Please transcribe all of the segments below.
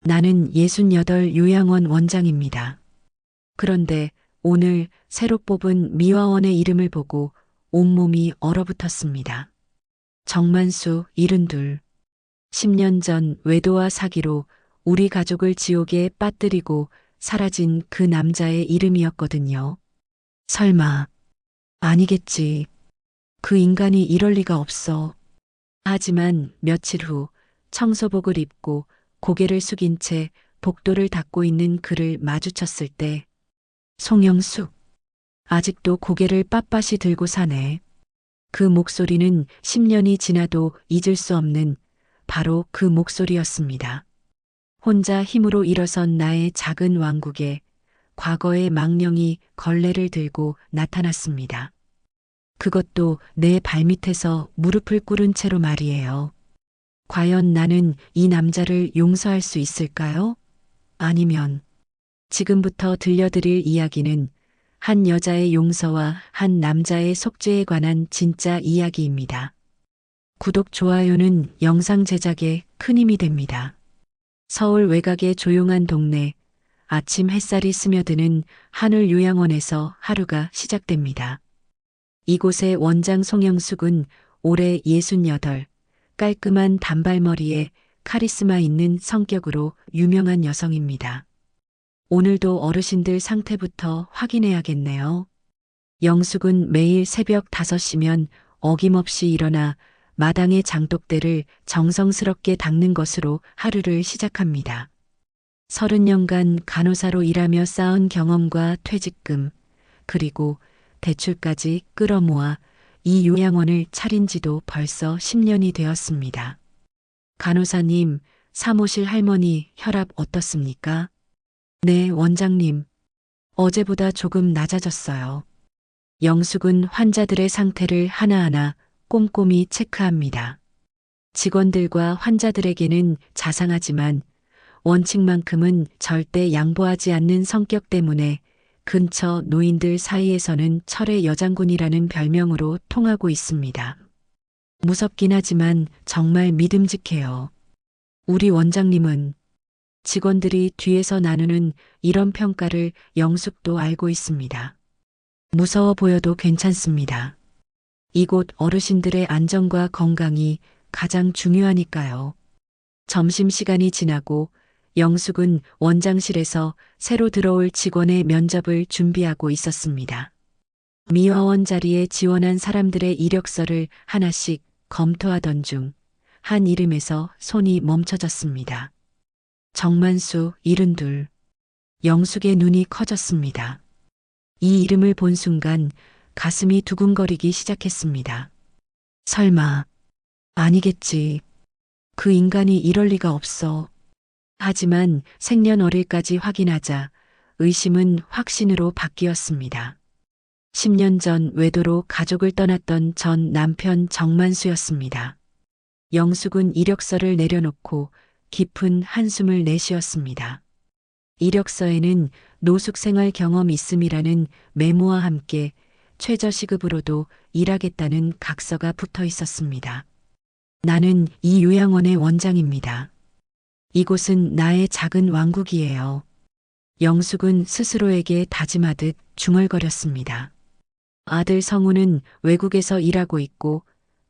나는 68 요양원 원장입니다. 그런데 오늘 새로 뽑은 미화원의 이름을 보고 온몸이 얼어붙었습니다. 정만수 72. 10년 전 외도와 사기로 우리 가족을 지옥에 빠뜨리고 사라진 그 남자의 이름이었거든요. 설마, 아니겠지. 그 인간이 이럴 리가 없어. 하지만 며칠 후 청소복을 입고 고개를 숙인 채 복도를 닦고 있는 그를 마주쳤을 때, 송영숙, 아직도 고개를 빳빳이 들고 사네. 그 목소리는 10년이 지나도 잊을 수 없는 바로 그 목소리였습니다. 혼자 힘으로 일어선 나의 작은 왕국에 과거의 망령이 걸레를 들고 나타났습니다. 그것도 내 발밑에서 무릎을 꿇은 채로 말이에요. 과연 나는 이 남자를 용서할 수 있을까요? 아니면 지금부터 들려드릴 이야기는 한 여자의 용서와 한 남자의 속죄에 관한 진짜 이야기입니다. 구독, 좋아요는 영상 제작에 큰 힘이 됩니다. 서울 외곽의 조용한 동네, 아침 햇살이 스며드는 하늘 요양원에서 하루가 시작됩니다. 이곳의 원장 송영숙은 올해 68, 깔끔한 단발머리에 카리스마 있는 성격으로 유명한 여성입니다. 오늘도 어르신들 상태부터 확인해야겠네요. 영숙은 매일 새벽 5시면 어김없이 일어나 마당의 장독대를 정성스럽게 닦는 것으로 하루를 시작합니다. 30년간 간호사로 일하며 쌓은 경험과 퇴직금, 그리고 대출까지 끌어모아 이 요양원을 차린 지도 벌써 10년이 되었습니다. 간호사님, 사무실 할머니 혈압 어떻습니까? 네, 원장님. 어제보다 조금 낮아졌어요. 영숙은 환자들의 상태를 하나하나 꼼꼼히 체크합니다. 직원들과 환자들에게는 자상하지만 원칙만큼은 절대 양보하지 않는 성격 때문에 근처 노인들 사이에서는 철의 여장군이라는 별명으로 통하고 있습니다. 무섭긴 하지만 정말 믿음직해요. 우리 원장님은 직원들이 뒤에서 나누는 이런 평가를 영숙도 알고 있습니다. 무서워 보여도 괜찮습니다. 이곳 어르신들의 안전과 건강이 가장 중요하니까요. 점심시간이 지나고 영숙은 원장실에서 새로 들어올 직원의 면접을 준비하고 있었습니다. 미화원 자리에 지원한 사람들의 이력서를 하나씩 검토하던 중 한 이름에서 손이 멈춰졌습니다. 정만수 72. 영숙의 눈이 커졌습니다. 이 이름을 본 순간 가슴이 두근거리기 시작했습니다. 설마, 아니겠지. 그 인간이 이럴 리가 없어. 하지만 생년월일까지 확인하자 의심은 확신으로 바뀌었습니다. 10년 전 외도로 가족을 떠났던 전 남편 정만수였습니다. 영숙은 이력서를 내려놓고 깊은 한숨을 내쉬었습니다. 이력서에는 노숙생활 경험 있음이라는 메모와 함께 최저시급으로도 일하겠다는 각서가 붙어 있었습니다. 나는 이 요양원의 원장입니다. 이곳은 나의 작은 왕국이에요. 영숙은 스스로에게 다짐하듯 중얼거렸습니다. 아들 성우는 외국에서 일하고 있고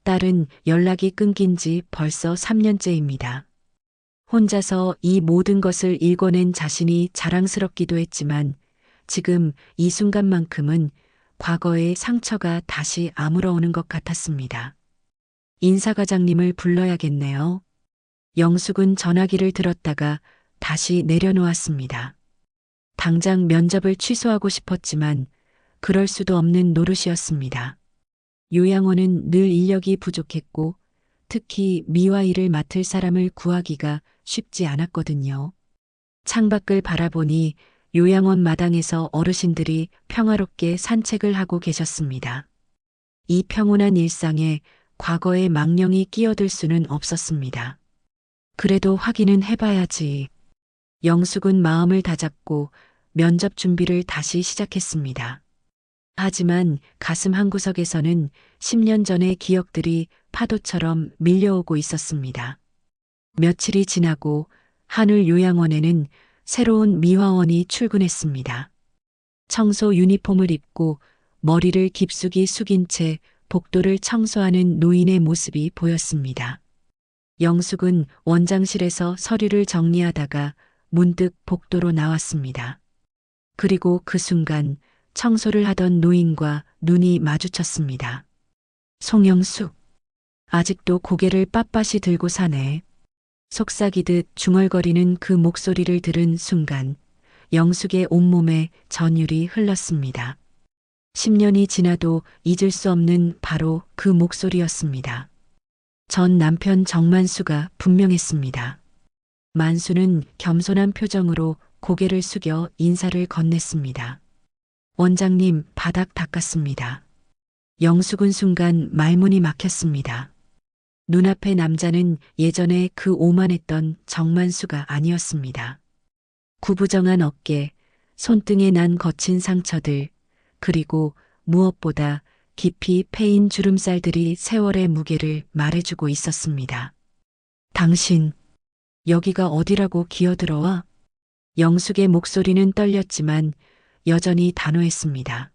딸은 연락이 끊긴 지 벌써 3년째입니다. 혼자서 이 모든 것을 읽어낸 자신이 자랑스럽기도 했지만 지금 이 순간만큼은 과거의 상처가 다시 아물어오는 것 같았습니다. 인사과장님을 불러야겠네요. 영숙은 전화기를 들었다가 다시 내려놓았습니다. 당장 면접을 취소하고 싶었지만 그럴 수도 없는 노릇이었습니다. 요양원은 늘 인력이 부족했고 특히 미화 일을 맡을 사람을 구하기가 쉽지 않았거든요. 창밖을 바라보니 요양원 마당에서 어르신들이 평화롭게 산책을 하고 계셨습니다. 이 평온한 일상에 과거의 망령이 끼어들 수는 없었습니다. 그래도 확인은 해봐야지. 영숙은 마음을 다잡고 면접 준비를 다시 시작했습니다. 하지만 가슴 한구석에서는 10년 전의 기억들이 파도처럼 밀려오고 있었습니다. 며칠이 지나고 하늘 요양원에는 새로운 미화원이 출근했습니다. 청소 유니폼을 입고 머리를 깊숙이 숙인 채 복도를 청소하는 노인의 모습이 보였습니다. 영숙은 원장실에서 서류를 정리하다가 문득 복도로 나왔습니다. 그리고 그 순간 청소를 하던 노인과 눈이 마주쳤습니다. 송영숙, 아직도 고개를 빳빳이 들고 사네. 속삭이듯 중얼거리는 그 목소리를 들은 순간 영숙의 온몸에 전율이 흘렀습니다. 10년이 지나도 잊을 수 없는 바로 그 목소리였습니다. 전 남편 정만수가 분명했습니다. 만수는 겸손한 표정으로 고개를 숙여 인사를 건넸습니다. 원장님, 바닥 닦았습니다. 영숙은 순간 말문이 막혔습니다. 눈앞의 남자는 예전에 그 오만했던 정만수가 아니었습니다. 구부정한 어깨, 손등에 난 거친 상처들, 그리고 무엇보다 깊이 패인 주름살들이 세월의 무게를 말해주고 있었습니다. 당신, 여기가 어디라고 기어들어와? 영숙의 목소리는 떨렸지만 여전히 단호했습니다.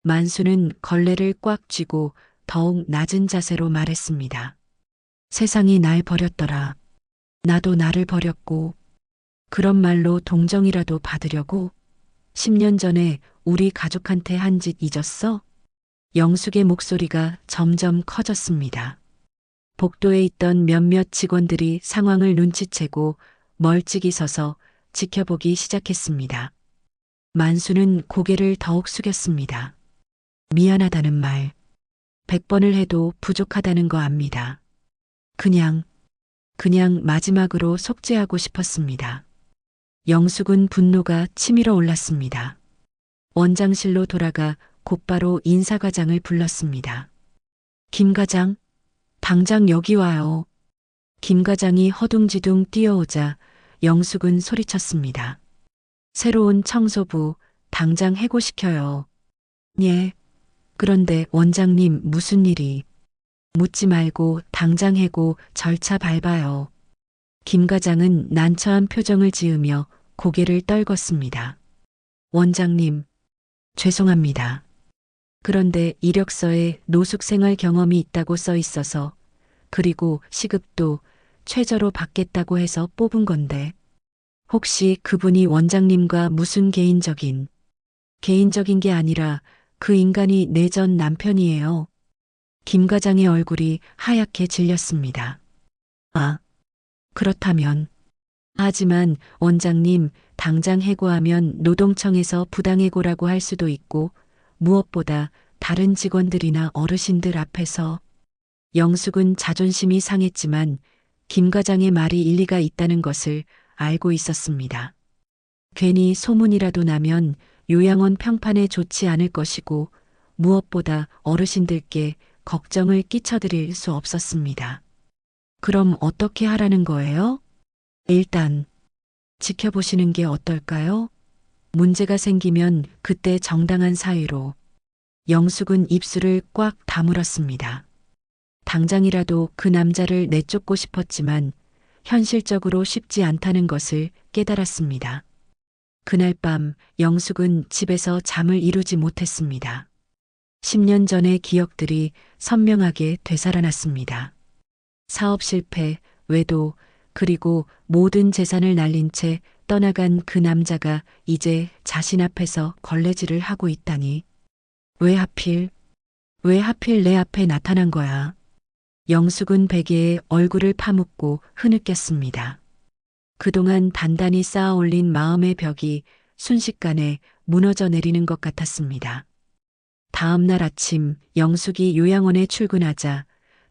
만수는 걸레를 꽉 쥐고 더욱 낮은 자세로 말했습니다. 세상이 날 버렸더라. 나도 나를 버렸고, 그런 말로 동정이라도 받으려고? 10년 전에 우리 가족한테 한 짓 잊었어? 영숙의 목소리가 점점 커졌습니다. 복도에 있던 몇몇 직원들이 상황을 눈치채고 멀찍이 서서 지켜보기 시작했습니다. 만수는 고개를 더욱 숙였습니다. 미안하다는 말, 100번을 해도 부족하다는 거 압니다. 그냥 마지막으로 속죄하고 싶었습니다. 영숙은 분노가 치밀어 올랐습니다. 원장실로 돌아가 곧바로 인사과장을 불렀습니다. 김 과장, 당장 여기 와요. 김 과장이 허둥지둥 뛰어오자 영숙은 소리쳤습니다. 새로운 청소부 당장 해고시켜요. 예. 그런데 원장님 무슨 일이? 묻지 말고 당장 해고 절차 밟아요. 김 과장은 난처한 표정을 지으며 고개를 떨궜습니다. 원장님, 죄송합니다. 그런데 이력서에 노숙 생활 경험이 있다고 써 있어서, 그리고 시급도 최저로 받겠다고 해서 뽑은 건데, 혹시 그분이 원장님과 무슨 개인적인 게 아니라 그 인간이 내 전 남편이에요. 김 과장의 얼굴이 하얗게 질렸습니다. 아, 그렇다면. 하지만 원장님, 당장 해고하면 노동청에서 부당해고라고 할 수도 있고, 무엇보다 다른 직원들이나 어르신들 앞에서. 영숙은 자존심이 상했지만 김 과장의 말이 일리가 있다는 것을 알고 있었습니다. 괜히 소문이라도 나면 요양원 평판에 좋지 않을 것이고, 무엇보다 어르신들께 걱정을 끼쳐드릴 수 없었습니다. 그럼 어떻게 하라는 거예요? 일단 지켜보시는 게 어떨까요? 문제가 생기면 그때 정당한 사유로. 영숙은 입술을 꽉 다물었습니다. 당장이라도 그 남자를 내쫓고 싶었지만 현실적으로 쉽지 않다는 것을 깨달았습니다. 그날 밤 영숙은 집에서 잠을 이루지 못했습니다. 10년 전의 기억들이 선명하게 되살아났습니다. 사업 실패, 외도, 그리고 모든 재산을 날린 채 떠나간 그 남자가 이제 자신 앞에서 걸레질을 하고 있다니. 왜 하필 내 앞에 나타난 거야? 영숙은 베개에 얼굴을 파묻고 흐느꼈습니다. 그동안 단단히 쌓아 올린 마음의 벽이 순식간에 무너져 내리는 것 같았습니다. 다음 날 아침 영숙이 요양원에 출근하자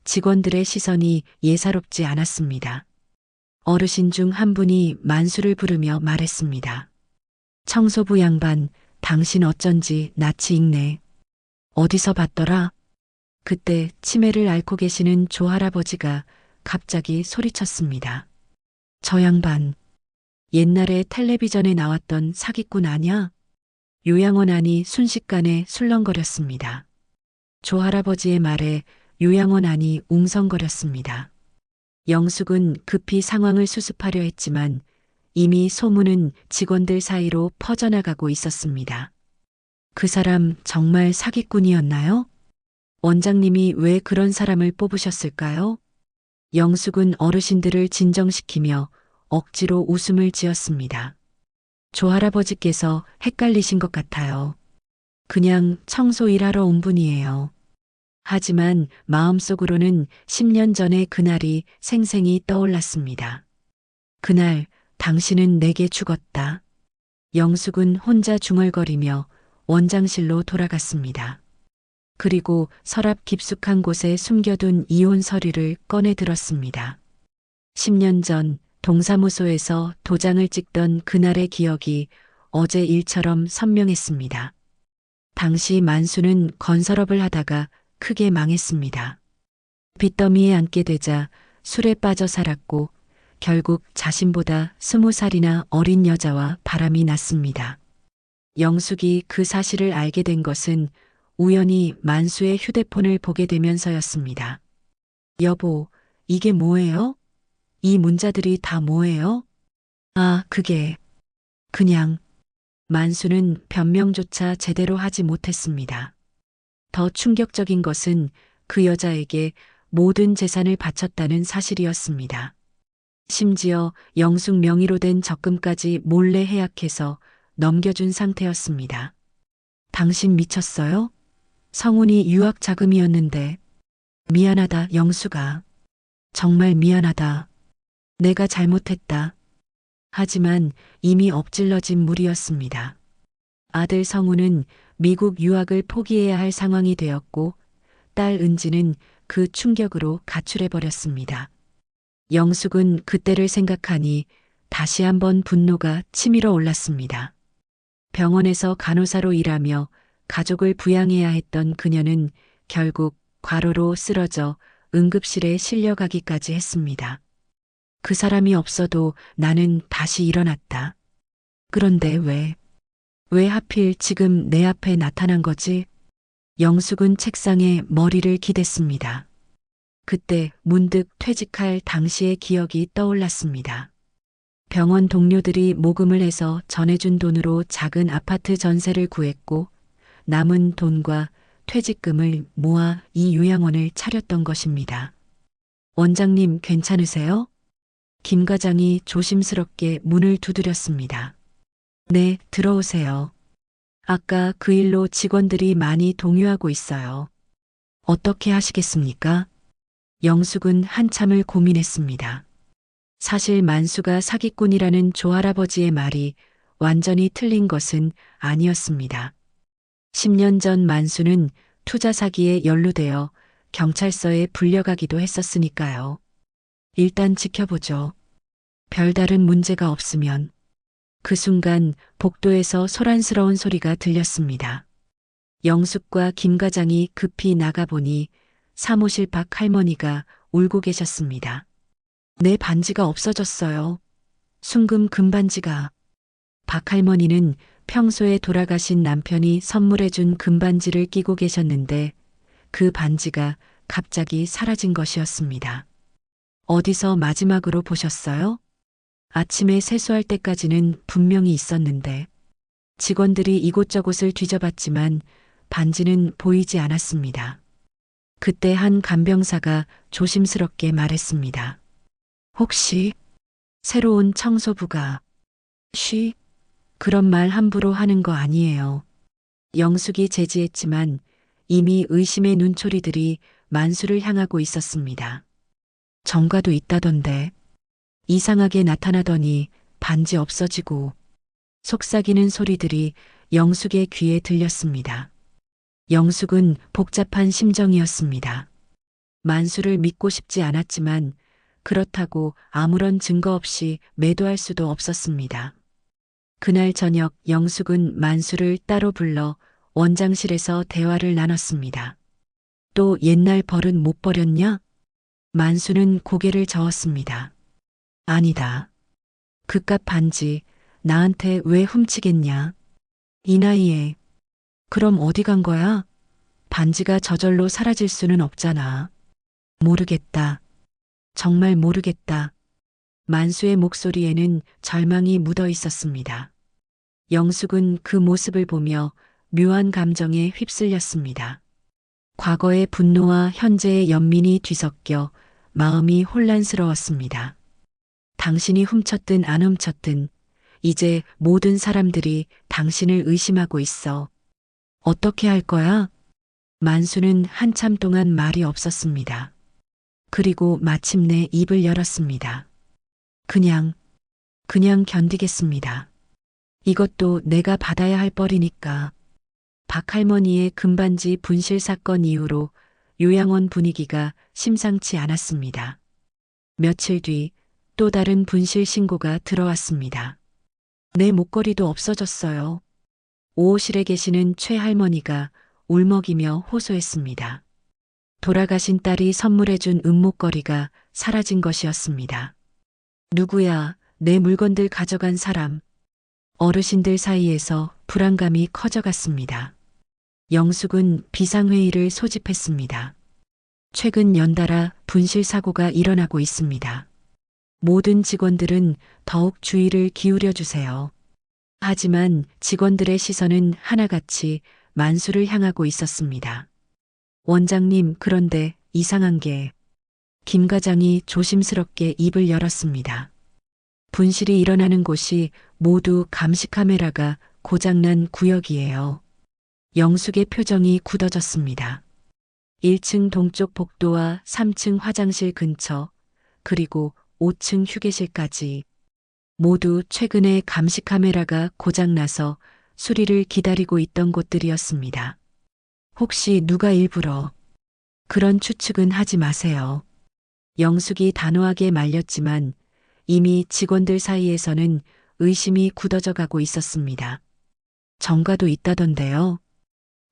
직원들의 시선이 예사롭지 않았습니다. 어르신 중 한 분이 만수를 부르며 말했습니다. 청소부 양반, 당신 어쩐지 낯이 익네. 어디서 봤더라? 그때 치매를 앓고 계시는 조할아버지가 갑자기 소리쳤습니다. 저 양반, 옛날에 텔레비전에 나왔던 사기꾼 아냐? 요양원 안이 순식간에 술렁거렸습니다. 조할아버지의 말에 요양원 안이 웅성거렸습니다. 영숙은 급히 상황을 수습하려 했지만 이미 소문은 직원들 사이로 퍼져나가고 있었습니다. 그 사람 정말 사기꾼이었나요? 원장님이 왜 그런 사람을 뽑으셨을까요? 영숙은 어르신들을 진정시키며 억지로 웃음을 지었습니다. 조할아버지께서 헷갈리신 것 같아요. 그냥 청소 일하러 온 분이에요. 하지만 마음속으로는 10년 전의 그날이 생생히 떠올랐습니다. 그날 당신은 내게 죽었다. 영숙은 혼자 중얼거리며 원장실로 돌아갔습니다. 그리고 서랍 깊숙한 곳에 숨겨둔 이혼 서류를 꺼내 들었습니다. 10년 전 동사무소에서 도장을 찍던 그날의 기억이 어제 일처럼 선명했습니다. 당시 만수는 건설업을 하다가 크게 망했습니다. 빚더미에 앉게 되자 술에 빠져 살았고 결국 자신보다 20살이나 어린 여자와 바람이 났습니다. 영숙이 그 사실을 알게 된 것은 우연히 만수의 휴대폰을 보게 되면서였습니다. 여보, 이게 뭐예요? 이 문자들이 다 뭐예요? 아, 그게 그냥 만수는 변명조차 제대로 하지 못했습니다. 더 충격적인 것은 그 여자에게 모든 재산을 바쳤다는 사실이었습니다. 심지어 영숙 명의로 된 적금까지 몰래 해약해서 넘겨준 상태였습니다. 당신 미쳤어요? 성훈이 유학 자금이었는데. 미안하다, 영숙아. 정말 미안하다. 내가 잘못했다. 하지만 이미 엎질러진 물이었습니다. 아들 성우는 미국 유학을 포기해야 할 상황이 되었고 딸 은지는 그 충격으로 가출해버렸습니다. 영숙은 그때를 생각하니 다시 한번 분노가 치밀어 올랐습니다. 병원에서 간호사로 일하며 가족을 부양해야 했던 그녀는 결국 과로로 쓰러져 응급실에 실려가기까지 했습니다. 그 사람이 없어도 나는 다시 일어났다. 그런데 왜 하필 지금 내 앞에 나타난 거지? 영숙은 책상에 머리를 기댔습니다. 그때 문득 퇴직할 당시의 기억이 떠올랐습니다. 병원 동료들이 모금을 해서 전해준 돈으로 작은 아파트 전세를 구했고 남은 돈과 퇴직금을 모아 이 요양원을 차렸던 것입니다. 원장님 괜찮으세요? 김 과장이 조심스럽게 문을 두드렸습니다. 네, 들어오세요. 아까 그 일로 직원들이 많이 동요하고 있어요. 어떻게 하시겠습니까? 영숙은 한참을 고민했습니다. 사실 만수가 사기꾼이라는 조할아버지의 말이 완전히 틀린 것은 아니었습니다. 10년 전 만수는 투자 사기에 연루되어 경찰서에 불려가기도 했었으니까요. 일단 지켜보죠. 별다른 문제가 없으면. 그 순간 복도에서 소란스러운 소리가 들렸습니다. 영숙과 김 과장이 급히 나가보니 사무실 밖 할머니가 울고 계셨습니다. 내 반지가 없어졌어요. 순금 금반지가. 박 할머니는 평소에 돌아가신 남편이 선물해준 금반지를 끼고 계셨는데 그 반지가 갑자기 사라진 것이었습니다. 어디서 마지막으로 보셨어요? 아침에 세수할 때까지는 분명히 있었는데 직원들이 이곳저곳을 뒤져봤지만 반지는 보이지 않았습니다. 그때 한 간병사가 조심스럽게 말했습니다. 혹시 새로운 청소부가 그런 말 함부로 하는 거 아니에요. 영숙이 제지했지만 이미 의심의 눈초리들이 만수를 향하고 있었습니다. 전과도 있다던데. 이상하게 나타나더니 반지 없어지고. 속삭이는 소리들이 영숙의 귀에 들렸습니다. 영숙은 복잡한 심정이었습니다. 만수를 믿고 싶지 않았지만 그렇다고 아무런 증거 없이 매도할 수도 없었습니다. 그날 저녁 영숙은 만수를 따로 불러 원장실에서 대화를 나눴습니다. 또 옛날 벌은 못 버렸냐? 만수는 고개를 저었습니다. 아니다. 그깟 반지 나한테 왜 훔치겠냐? 이 나이에. 그럼 어디 간 거야? 반지가 저절로 사라질 수는 없잖아. 모르겠다. 정말 모르겠다. 만수의 목소리에는 절망이 묻어 있었습니다. 영숙은 그 모습을 보며 묘한 감정에 휩쓸렸습니다. 과거의 분노와 현재의 연민이 뒤섞여 마음이 혼란스러웠습니다. 당신이 훔쳤든 안 훔쳤든 이제 모든 사람들이 당신을 의심하고 있어. 어떻게 할 거야? 만수는 한참 동안 말이 없었습니다. 그리고 마침내 입을 열었습니다. 그냥 견디겠습니다. 이것도 내가 받아야 할 뻘이니까. 박할머니의 금반지 분실 사건 이후로 요양원 분위기가 심상치 않았습니다. 며칠 뒤 또 다른 분실 신고가 들어왔습니다. 내 목걸이도 없어졌어요. 5호실에 계시는 최 할머니가 울먹이며 호소했습니다. 돌아가신 딸이 선물해준 은목걸이가 사라진 것이었습니다. 누구야, 내 물건들 가져간 사람. 어르신들 사이에서 불안감이 커져갔습니다. 영숙은 비상회의를 소집했습니다. 최근 연달아 분실 사고가 일어나고 있습니다. 모든 직원들은 더욱 주의를 기울여 주세요. 하지만 직원들의 시선은 하나같이 만수를 향하고 있었습니다. 원장님, 그런데 이상한 게. 김 과장이 조심스럽게 입을 열었습니다. 분실이 일어나는 곳이 모두 감시 카메라가 고장난 구역이에요. 영숙의 표정이 굳어졌습니다. 1층 동쪽 복도와 3층 화장실 근처, 그리고 5층 휴게실까지 모두 최근에 감시 카메라가 고장나서 수리를 기다리고 있던 곳들이었습니다. 혹시 누가 일부러 그런 추측은 하지 마세요. 영숙이 단호하게 말렸지만 이미 직원들 사이에서는 의심이 굳어져 가고 있었습니다. 정가도 있다던데요.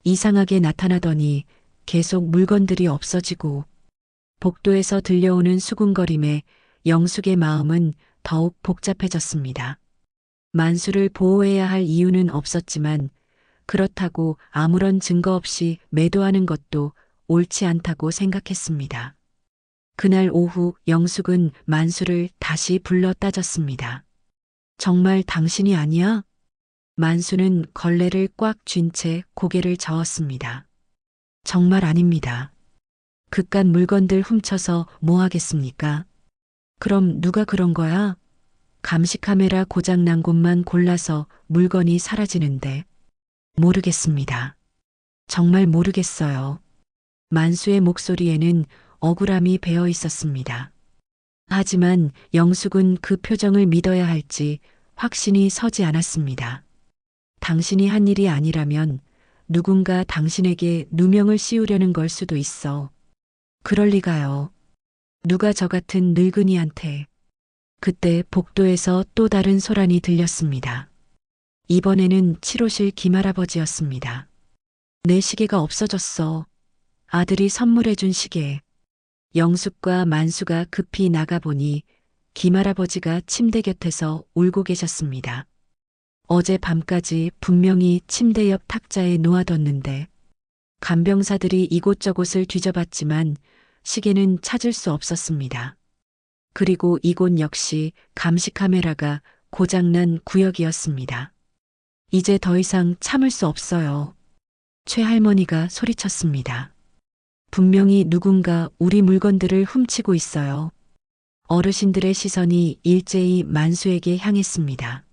이상하게 나타나더니 계속 물건들이 없어지고 복도에서 들려오는 수군거림에 영숙의 마음은 더욱 복잡해졌습니다. 만수를 보호해야 할 이유는 없었지만 그렇다고 아무런 증거 없이 매도하는 것도 옳지 않다고 생각했습니다. 그날 오후 영숙은 만수를 다시 불러 따졌습니다. 정말 당신이 아니야? 만수는 걸레를 꽉 쥔 채 고개를 저었습니다. 정말 아닙니다. 그깟 물건들 훔쳐서 뭐 하겠습니까? 그럼 누가 그런 거야? 감시 카메라 고장 난 곳만 골라서 물건이 사라지는데. 모르겠습니다. 정말 모르겠어요. 만수의 목소리에는 억울함이 배어 있었습니다. 하지만 영숙은 그 표정을 믿어야 할지 확신이 서지 않았습니다. 당신이 한 일이 아니라면 누군가 당신에게 누명을 씌우려는 걸 수도 있어. 그럴 리가요. 누가 저 같은 늙은이한테. 그때 복도에서 또 다른 소란이 들렸습니다. 이번에는 7호실 김할아버지였습니다. 내 시계가 없어졌어. 아들이 선물해준 시계. 영숙과 만수가 급히 나가보니 김할아버지가 침대 곁에서 울고 계셨습니다. 어제 밤까지 분명히 침대 옆 탁자에 놓아뒀는데 간병사들이 이곳저곳을 뒤져봤지만 시계는 찾을 수 없었습니다. 그리고 이곳 역시 감시 카메라가 고장난 구역이었습니다. 이제 더 이상 참을 수 없어요. 최 할머니가 소리쳤습니다. 분명히 누군가 우리 물건들을 훔치고 있어요. 어르신들의 시선이 일제히 만수에게 향했습니다.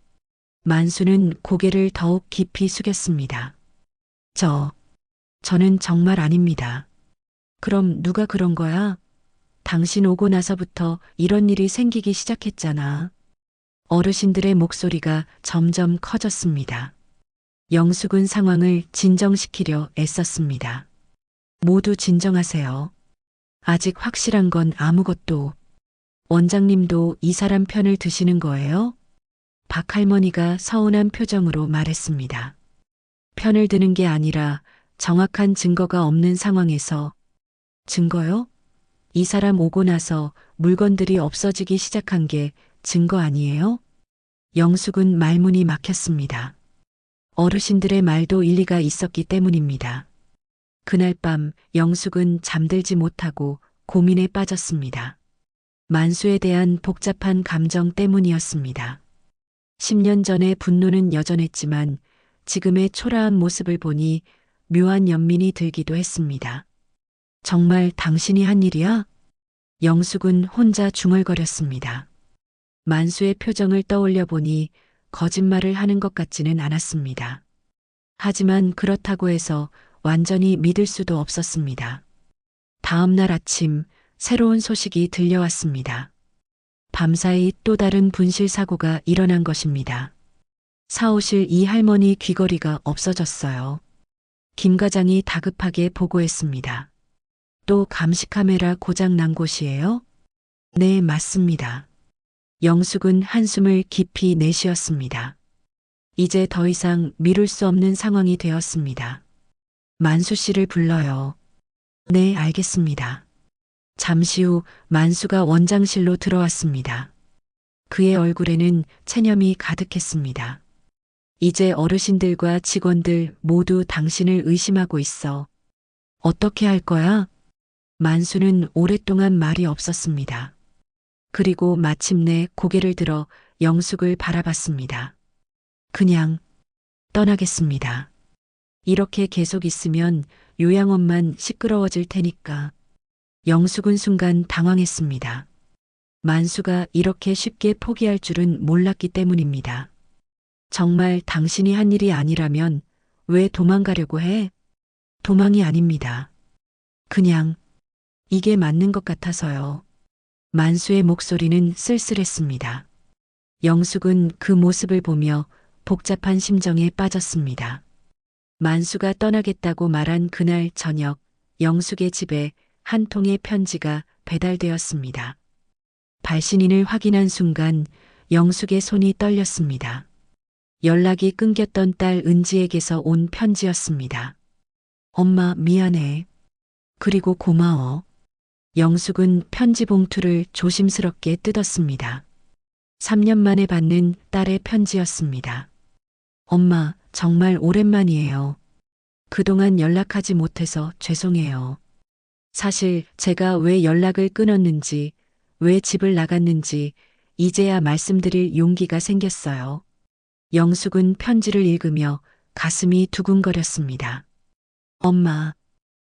만수는 고개를 더욱 깊이 숙였습니다. 저는 정말 아닙니다. 그럼 누가 그런 거야? 당신 오고 나서부터 이런 일이 생기기 시작했잖아. 어르신들의 목소리가 점점 커졌습니다. 영숙은 상황을 진정시키려 애썼습니다. 모두 진정하세요. 아직 확실한 건 아무것도. 원장님도 이 사람 편을 드시는 거예요? 박 할머니가 서운한 표정으로 말했습니다. 편을 드는 게 아니라 정확한 증거가 없는 상황에서. 증거요? 이 사람 오고 나서 물건들이 없어지기 시작한 게 증거 아니에요? 영숙은 말문이 막혔습니다. 어르신들의 말도 일리가 있었기 때문입니다. 그날 밤 영숙은 잠들지 못하고 고민에 빠졌습니다. 만수에 대한 복잡한 감정 때문이었습니다. 10년 전의 분노는 여전했지만 지금의 초라한 모습을 보니 묘한 연민이 들기도 했습니다. 정말 당신이 한 일이야? 영숙은 혼자 중얼거렸습니다. 만수의 표정을 떠올려 보니 거짓말을 하는 것 같지는 않았습니다. 하지만 그렇다고 해서 완전히 믿을 수도 없었습니다. 다음 날 아침 새로운 소식이 들려왔습니다. 밤사이 또 다른 분실 사고가 일어난 것입니다. 사오실 이 할머니 귀걸이가 없어졌어요. 김 과장이 다급하게 보고했습니다. 또 감시 카메라 고장 난 곳이에요? 네, 맞습니다. 영숙은 한숨을 깊이 내쉬었습니다. 이제 더 이상 미룰 수 없는 상황이 되었습니다. 만수 씨를 불러요. 네, 알겠습니다. 잠시 후 만수가 원장실로 들어왔습니다. 그의 얼굴에는 체념이 가득했습니다. 이제 어르신들과 직원들 모두 당신을 의심하고 있어. 어떻게 할 거야? 만수는 오랫동안 말이 없었습니다. 그리고 마침내 고개를 들어 영숙을 바라봤습니다. 그냥 떠나겠습니다. 이렇게 계속 있으면 요양원만 시끄러워질 테니까. 영숙은 순간 당황했습니다. 만수가 이렇게 쉽게 포기할 줄은 몰랐기 때문입니다. 정말 당신이 한 일이 아니라면 왜 도망가려고 해? 도망이 아닙니다. 그냥 이게 맞는 것 같아서요. 만수의 목소리는 쓸쓸했습니다. 영숙은 그 모습을 보며 복잡한 심정에 빠졌습니다. 만수가 떠나겠다고 말한 그날 저녁 영숙의 집에 한 통의 편지가 배달되었습니다. 발신인을 확인한 순간 영숙의 손이 떨렸습니다. 연락이 끊겼던 딸 은지에게서 온 편지였습니다. 엄마 미안해. 그리고 고마워. 영숙은 편지 봉투를 조심스럽게 뜯었습니다. 3년 만에 받는 딸의 편지였습니다. 엄마, 정말 오랜만이에요. 그동안 연락하지 못해서 죄송해요. 사실 제가 왜 연락을 끊었는지, 왜 집을 나갔는지 이제야 말씀드릴 용기가 생겼어요. 영숙은 편지를 읽으며 가슴이 두근거렸습니다. 엄마,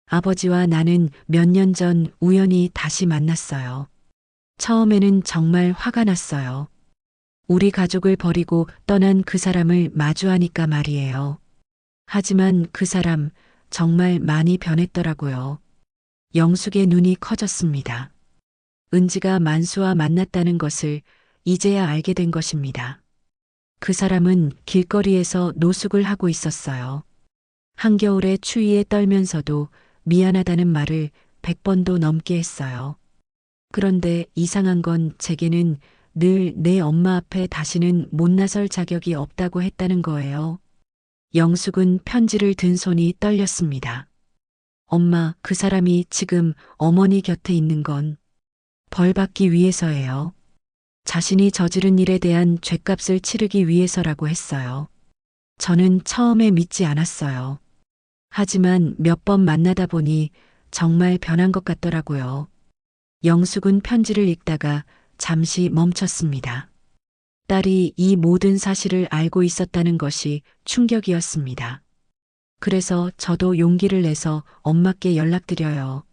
아버지와 나는 몇 년 전 우연히 다시 만났어요. 처음에는 정말 화가 났어요. 우리 가족을 버리고 떠난 그 사람을 마주하니까 말이에요. 하지만 그 사람 정말 많이 변했더라고요. 영숙의 눈이 커졌습니다. 은지가 만수와 만났다는 것을 이제야 알게 된 것입니다. 그 사람은 길거리에서 노숙을 하고 있었어요. 한겨울의 추위에 떨면서도 미안하다는 말을 100번도 넘게 했어요. 그런데 이상한 건 제게는 늘 내 엄마 앞에 다시는 못 나설 자격이 없다고 했다는 거예요. 영숙은 편지를 든 손이 떨렸습니다. 엄마, 그 사람이 지금 어머니 곁에 있는 건 벌 받기 위해서예요. 자신이 저지른 일에 대한 죗값을 치르기 위해서라고 했어요. 저는 처음에 믿지 않았어요. 하지만 몇 번 만나다 보니 정말 변한 것 같더라고요. 영숙은 편지를 읽다가 잠시 멈췄습니다. 딸이 이 모든 사실을 알고 있었다는 것이 충격이었습니다. 그래서 저도 용기를 내서 엄마께 연락드려요.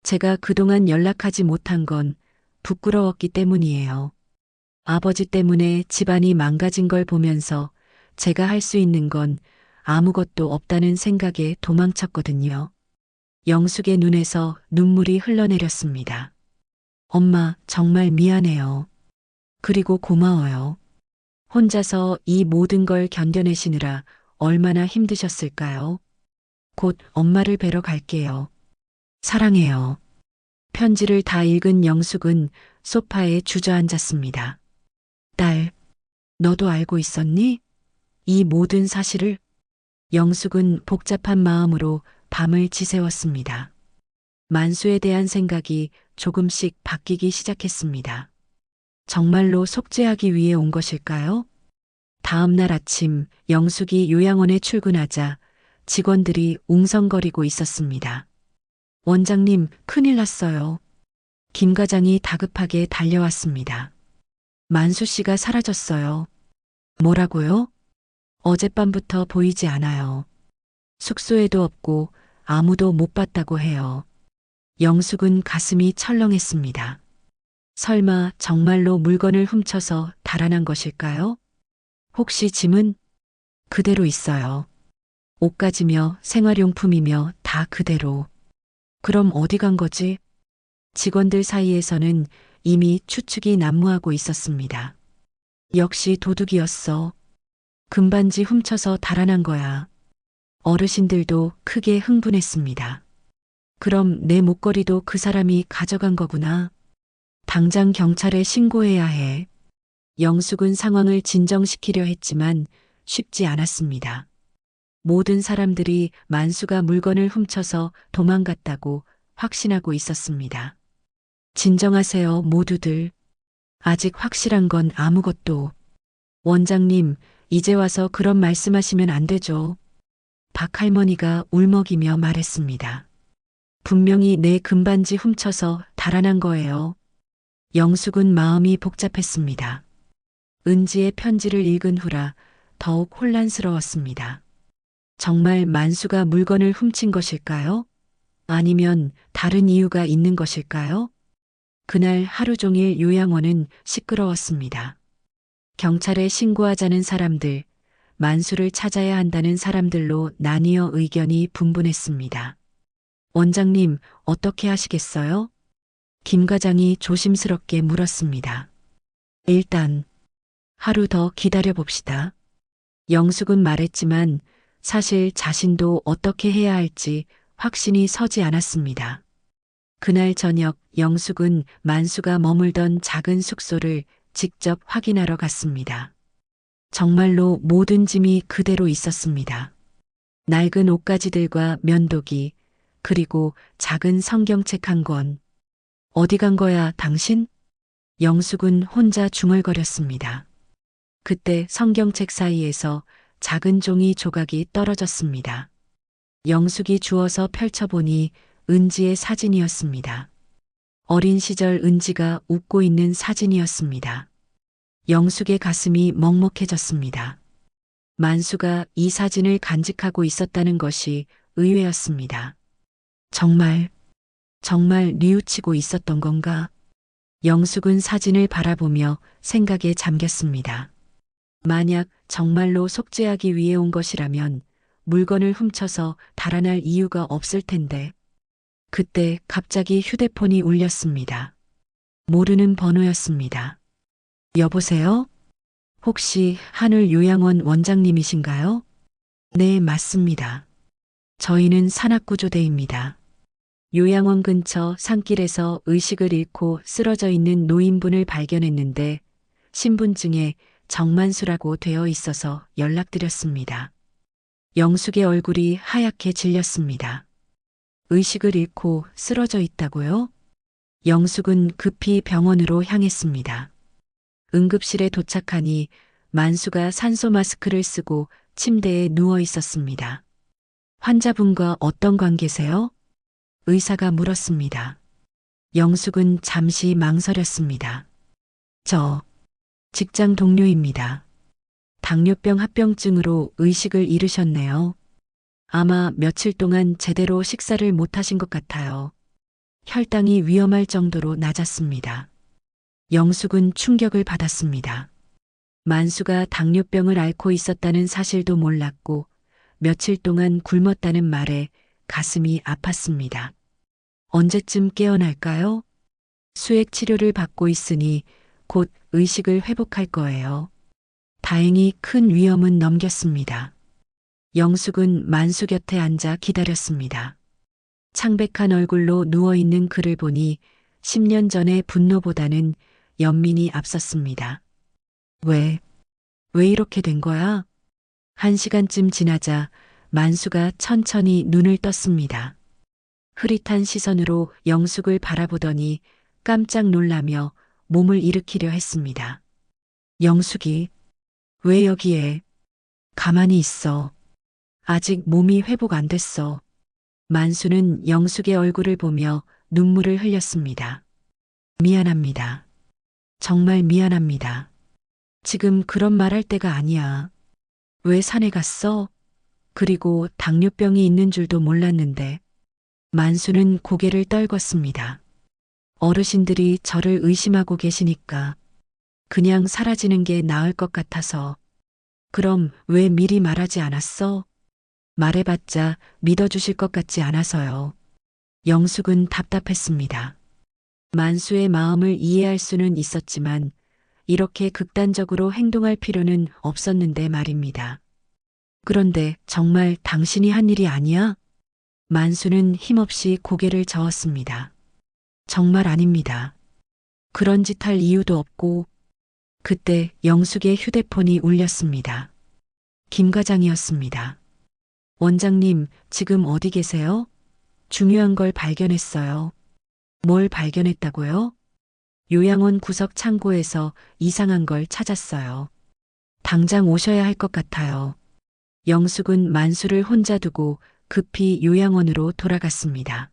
제가 그동안 연락하지 못한 건 부끄러웠기 때문이에요. 아버지 때문에 집안이 망가진 걸 보면서 제가 할 수 있는 건 아무것도 없다는 생각에 도망쳤거든요. 영숙의 눈에서 눈물이 흘러내렸습니다. 엄마, 정말 미안해요. 그리고 고마워요. 혼자서 이 모든 걸 견뎌내시느라 얼마나 힘드셨을까요? 곧 엄마를 뵈러 갈게요. 사랑해요. 편지를 다 읽은 영숙은 소파에 주저앉았습니다. 딸, 너도 알고 있었니? 이 모든 사실을? 영숙은 복잡한 마음으로 밤을 지새웠습니다. 만수에 대한 생각이 조금씩 바뀌기 시작했습니다. 정말로 속죄하기 위해 온 것일까요? 다음 날 아침 영숙이 요양원에 출근하자 직원들이 웅성거리고 있었습니다. 원장님, 큰일 났어요. 김 과장이 다급하게 달려왔습니다. 만수 씨가 사라졌어요. 뭐라고요? 어젯밤부터 보이지 않아요. 숙소에도 없고 아무도 못 봤다고 해요. 영숙은 가슴이 철렁했습니다. 설마 정말로 물건을 훔쳐서 달아난 것일까요? 혹시 짐은 그대로 있어요. 옷가지며 생활용품이며 다 그대로. 그럼 어디 간 거지? 직원들 사이에서는 이미 추측이 난무하고 있었습니다. 역시 도둑이었어. 금반지 훔쳐서 달아난 거야. 어르신들도 크게 흥분했습니다. 그럼 내 목걸이도 그 사람이 가져간 거구나. 당장 경찰에 신고해야 해. 영숙은 상황을 진정시키려 했지만 쉽지 않았습니다. 모든 사람들이 만수가 물건을 훔쳐서 도망갔다고 확신하고 있었습니다. 진정하세요, 모두들. 아직 확실한 건 아무것도. 원장님, 이제 와서 그런 말씀하시면 안 되죠. 박 할머니가 울먹이며 말했습니다. 분명히 내 금반지 훔쳐서 달아난 거예요. 영숙은 마음이 복잡했습니다. 은지의 편지를 읽은 후라 더욱 혼란스러웠습니다. 정말 만수가 물건을 훔친 것일까요? 아니면 다른 이유가 있는 것일까요? 그날 하루 종일 요양원은 시끄러웠습니다. 경찰에 신고하자는 사람들, 만수를 찾아야 한다는 사람들로 나뉘어 의견이 분분했습니다. 원장님, 어떻게 하시겠어요? 김 과장이 조심스럽게 물었습니다. 일단, 하루 더 기다려 봅시다. 영숙은 말했지만 사실 자신도 어떻게 해야 할지 확신이 서지 않았습니다. 그날 저녁 영숙은 만수가 머물던 작은 숙소를 직접 확인하러 갔습니다. 정말로 모든 짐이 그대로 있었습니다. 낡은 옷가지들과 면도기, 그리고 작은 성경책 한 권. 어디 간 거야, 당신? 영숙은 혼자 중얼거렸습니다. 그때 성경책 사이에서 작은 종이 조각이 떨어졌습니다. 영숙이 주워서 펼쳐보니 은지의 사진이었습니다. 어린 시절 은지가 웃고 있는 사진이었습니다. 영숙의 가슴이 먹먹해졌습니다. 만수가 이 사진을 간직하고 있었다는 것이 의외였습니다. 정말 뉘우치고 있었던 건가? 영숙은 사진을 바라보며 생각에 잠겼습니다. 만약 정말로 속죄하기 위해 온 것이라면 물건을 훔쳐서 달아날 이유가 없을 텐데. 그때 갑자기 휴대폰이 울렸습니다. 모르는 번호였습니다. 여보세요? 혹시 하늘요양원 원장님이신가요? 네, 맞습니다. 저희는 산악구조대입니다. 요양원 근처 산길에서 의식을 잃고 쓰러져 있는 노인분을 발견했는데 신분증에 정만수라고 되어 있어서 연락드렸습니다. 영숙의 얼굴이 하얗게 질렸습니다. 의식을 잃고 쓰러져 있다고요? 영숙은 급히 병원으로 향했습니다. 응급실에 도착하니 만수가 산소 마스크를 쓰고 침대에 누워 있었습니다. 환자분과 어떤 관계세요? 의사가 물었습니다. 영숙은 잠시 망설였습니다. 저 직장 동료입니다. 당뇨병 합병증으로 의식을 잃으셨네요. 아마 며칠 동안 제대로 식사를 못하신 것 같아요. 혈당이 위험할 정도로 낮았습니다. 영숙은 충격을 받았습니다. 만수가 당뇨병을 앓고 있었다는 사실도 몰랐고 며칠 동안 굶었다는 말에 가슴이 아팠습니다. 언제쯤 깨어날까요? 수액 치료를 받고 있으니 곧 의식을 회복할 거예요. 다행히 큰 위험은 넘겼습니다. 영숙은 만수 곁에 앉아 기다렸습니다. 창백한 얼굴로 누워있는 그를 보니 10년 전의 분노보다는 연민이 앞섰습니다. 왜 이렇게 된 거야? 1시간쯤 지나자 만수가 천천히 눈을 떴습니다. 흐릿한 시선으로 영숙을 바라보더니 깜짝 놀라며 몸을 일으키려 했습니다. 영숙이, 왜 여기에? 가만히 있어. 아직 몸이 회복 안 됐어. 만수는 영숙의 얼굴을 보며 눈물을 흘렸습니다. 미안합니다. 정말 미안합니다. 지금 그런 말 할 때가 아니야. 왜 산에 갔어? 그리고 당뇨병이 있는 줄도 몰랐는데. 만수는 고개를 떨궜습니다. 어르신들이 저를 의심하고 계시니까 그냥 사라지는 게 나을 것 같아서. 그럼 왜 미리 말하지 않았어? 말해봤자 믿어주실 것 같지 않아서요. 영숙은 답답했습니다. 만수의 마음을 이해할 수는 있었지만 이렇게 극단적으로 행동할 필요는 없었는데 말입니다. 그런데 정말 당신이 한 일이 아니야? 만수는 힘없이 고개를 저었습니다. 정말 아닙니다. 그런 짓 할 이유도 없고. 그때 영숙의 휴대폰이 울렸습니다. 김 과장이었습니다. 원장님, 지금 어디 계세요? 중요한 걸 발견했어요. 뭘 발견했다고요? 요양원 구석 창고에서 이상한 걸 찾았어요. 당장 오셔야 할 것 같아요. 영숙은 만수를 혼자 두고 급히 요양원으로 돌아갔습니다.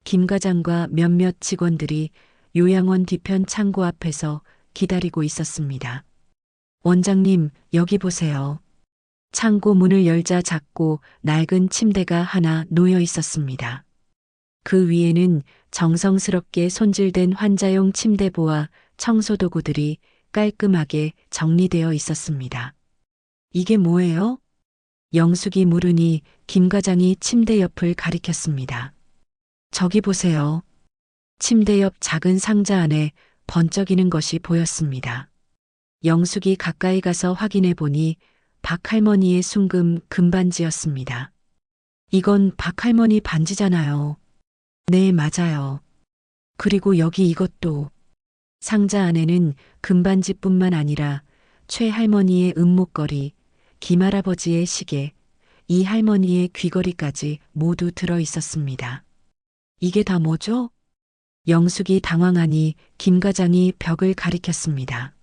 김 과장과 몇몇 직원들이 요양원 뒤편 창고 앞에서 기다리고 있었습니다. 원장님, 여기 보세요. 창고 문을 열자 작고 낡은 침대가 하나 놓여 있었습니다. 그 위에는 정성스럽게 손질된 환자용 침대보와 청소도구들이 깔끔하게 정리되어 있었습니다. 이게 뭐예요? 영숙이 물으니 김 과장이 침대 옆을 가리켰습니다. 저기 보세요. 침대 옆 작은 상자 안에 번쩍이는 것이 보였습니다. 영숙이 가까이 가서 확인해 보니 박할머니의 순금 금반지였습니다. 이건 박할머니 반지잖아요. 네, 맞아요. 그리고 여기 이것도. 상자 안에는 금반지뿐만 아니라 최할머니의 은목걸이, 김할아버지의 시계, 이 할머니의 귀걸이까지 모두 들어 있었습니다. 이게 다 뭐죠? 영숙이 당황하니 김 과장이 벽을 가리켰습니다.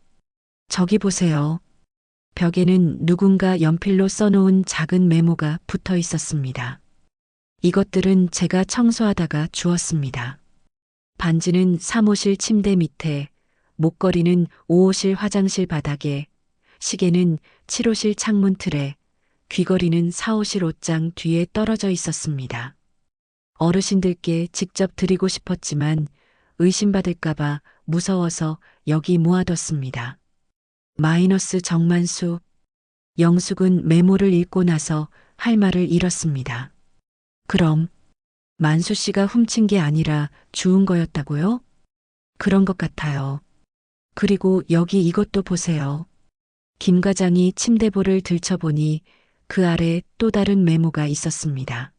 저기 보세요. 벽에는 누군가 연필로 써놓은 작은 메모가 붙어 있었습니다. 이것들은 제가 청소하다가 주웠습니다. 반지는 사무실 침대 밑에, 목걸이는 5호실 화장실 바닥에, 시계는 7호실 창문 틀에, 귀걸이는 4호실 옷장 뒤에 떨어져 있었습니다. 어르신들께 직접 드리고 싶었지만 의심받을까봐 무서워서 여기 모아뒀습니다. 마이너스 정만수. 영숙은 메모를 읽고 나서 할 말을 잃었습니다. 그럼 만수 씨가 훔친 게 아니라 주운 거였다고요? 그런 것 같아요. 그리고 여기 이것도 보세요. 김 과장이 침대볼을 들춰보니 그 아래 또 다른 메모가 있었습니다.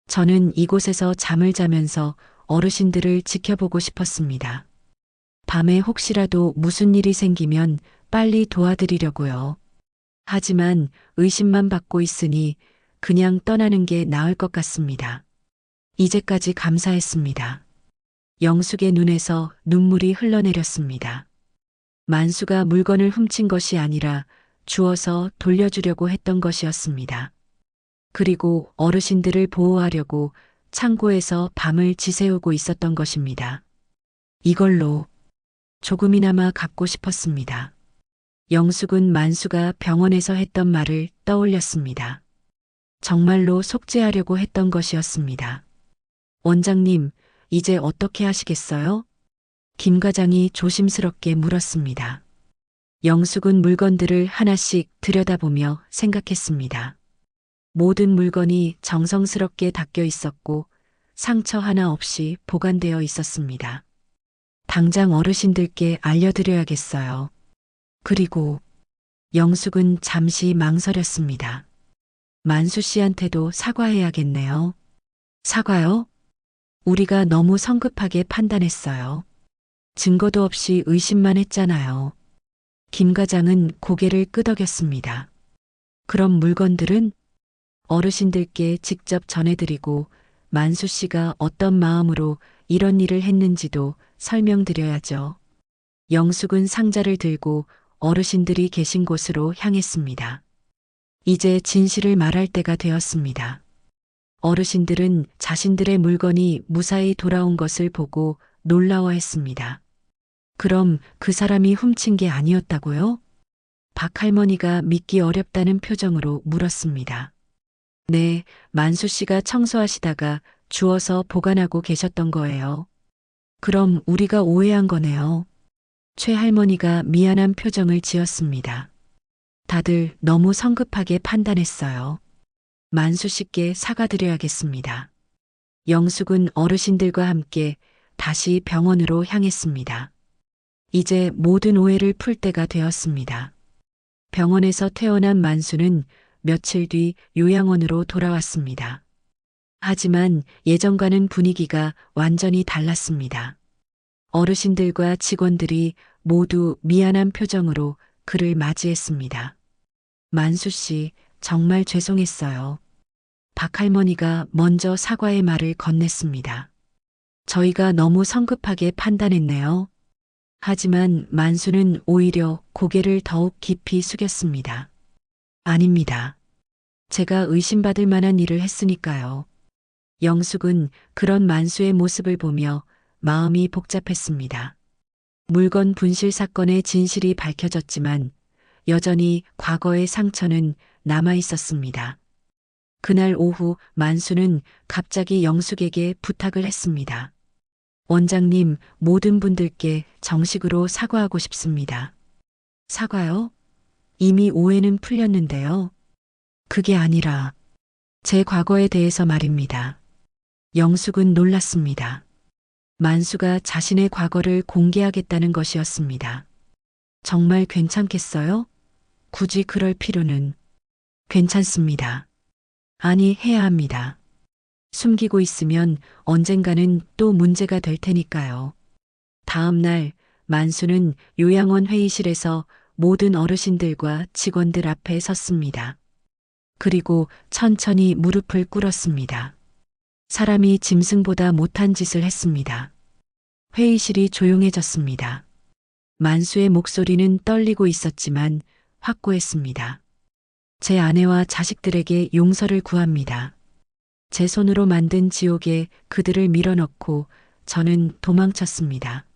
저는 이곳에서 잠을 자면서 어르신들을 지켜보고 싶었습니다. 밤에 혹시라도 무슨 일이 생기면 빨리 도와드리려고요. 하지만 의심만 받고 있으니 그냥 떠나는 게 나을 것 같습니다. 이제까지 감사했습니다. 영숙의 눈에서 눈물이 흘러내렸습니다. 만수가 물건을 훔친 것이 아니라 주워서 돌려주려고 했던 것이었습니다. 그리고 어르신들을 보호하려고 창고에서 밤을 지새우고 있었던 것입니다. 이걸로 조금이나마 갚고 싶었습니다. 영숙은 만수가 병원에서 했던 말을 떠올렸습니다. 정말로 속죄하려고 했던 것이었습니다. 원장님, 이제 어떻게 하시겠어요? 김 과장이 조심스럽게 물었습니다. 영숙은 물건들을 하나씩 들여다보며 생각했습니다. 모든 물건이 정성스럽게 닦여 있었고 상처 하나 없이 보관되어 있었습니다. 당장 어르신들께 알려드려야겠어요. 그리고 영숙은 잠시 망설였습니다. 만수 씨한테도 사과해야겠네요. 사과요? 우리가 너무 성급하게 판단했어요. 증거도 없이 의심만 했잖아요. 김 과장은 고개를 끄덕였습니다. 그럼 물건들은 어르신들께 직접 전해드리고 만수 씨가 어떤 마음으로 이런 일을 했는지도 설명드려야죠. 영숙은 상자를 들고 어르신들이 계신 곳으로 향했습니다. 이제 진실을 말할 때가 되었습니다. 어르신들은 자신들의 물건이 무사히 돌아온 것을 보고 놀라워했습니다. 그럼 그 사람이 훔친 게 아니었다고요? 박 할머니가 믿기 어렵다는 표정으로 물었습니다. 네, 만수 씨가 청소하시다가 주워서 보관하고 계셨던 거예요. 그럼 우리가 오해한 거네요. 최 할머니가 미안한 표정을 지었습니다. 다들 너무 성급하게 판단했어요. 만수 씨께 사과드려야겠습니다. 영숙은 어르신들과 함께 다시 병원으로 향했습니다. 이제 모든 오해를 풀 때가 되었습니다. 병원에서 퇴원한 만수는 며칠 뒤 요양원으로 돌아왔습니다. 하지만 예전과는 분위기가 완전히 달랐습니다. 어르신들과 직원들이 모두 미안한 표정으로 그를 맞이했습니다. 만수 씨, 정말 죄송했어요. 박 할머니가 먼저 사과의 말을 건넸습니다. 저희가 너무 성급하게 판단했네요. 하지만 만수는 오히려 고개를 더욱 깊이 숙였습니다. 아닙니다. 제가 의심받을 만한 일을 했으니까요. 영숙은 그런 만수의 모습을 보며 마음이 복잡했습니다. 물건 분실 사건의 진실이 밝혀졌지만 여전히 과거의 상처는 남아 있었습니다. 그날 오후 만수는 갑자기 영숙에게 부탁을 했습니다. 원장님, 모든 분들께 정식으로 사과하고 싶습니다. 사과요? 이미 오해는 풀렸는데요. 그게 아니라 제 과거에 대해서 말입니다. 영숙은 놀랐습니다. 만수가 자신의 과거를 공개하겠다는 것이었습니다. 정말 괜찮겠어요? 굳이 그럴 필요는. 괜찮습니다. 아니, 해야 합니다. 숨기고 있으면 언젠가는 또 문제가 될 테니까요. 다음 날 만수는 요양원 회의실에서 모든 어르신들과 직원들 앞에 섰습니다. 그리고 천천히 무릎을 꿇었습니다. 사람이 짐승보다 못한 짓을 했습니다. 회의실이 조용해졌습니다. 만수의 목소리는 떨리고 있었지만 확고했습니다. 제 아내와 자식들에게 용서를 구합니다. 제 손으로 만든 지옥에 그들을 밀어넣고 저는 도망쳤습니다.